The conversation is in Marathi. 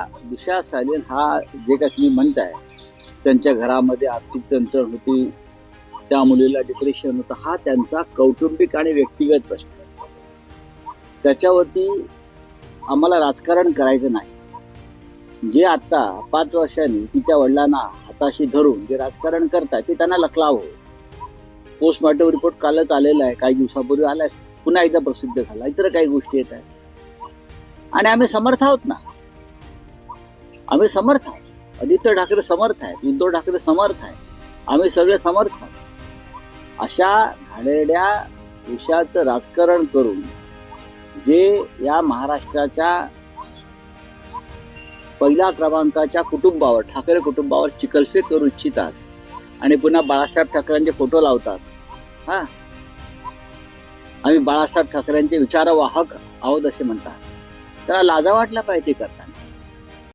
दिशा सालियन हा जे काही तुम्ही म्हणताय, त्यांच्या घरामध्ये आर्थिक चणचण होती, त्या मुलीला डिप्रेशन होतं, हा त्यांचा कौटुंबिक आणि व्यक्तिगत प्रश्न आहे. त्याच्यावरती आम्हाला राजकारण करायचं नाही. जे आता 5 वर्षांनी तिच्या वडिलांना हाताशी धरून जे राजकारण करतात ते त्यांना लखलाव. पोस्टमॉर्टम रिपोर्ट कालच आलेला आहे, काही दिवसापूर्वी आलाय, पुन्हा एकदा प्रसिद्ध झाला. इतर काही गोष्टी येत आहेत आणि आम्ही समर्थ आहोत ना. आम्ही समर्थ आहोत. आदित्य ठाकरे समर्थ आहेत, उद्धव ठाकरे समर्थ आहेत, आम्ही सगळे समर्थ आहोत. अशा घाणेरड्या विषयाचं राजकारण करून जे या महाराष्ट्राच्या पहिल्या क्रमांकाच्या कुटुंबावर, ठाकरे कुटुंबावर चिखलफेक करू इच्छितात आणि पुन्हा बाळासाहेब ठाकरेंचे फोटो लावतात. हा, आम्ही बाळासाहेब ठाकरेंचे विचारवाहक आहोत असे म्हणतात. त्याला लाजा वाटला पाहिजे ते करतात.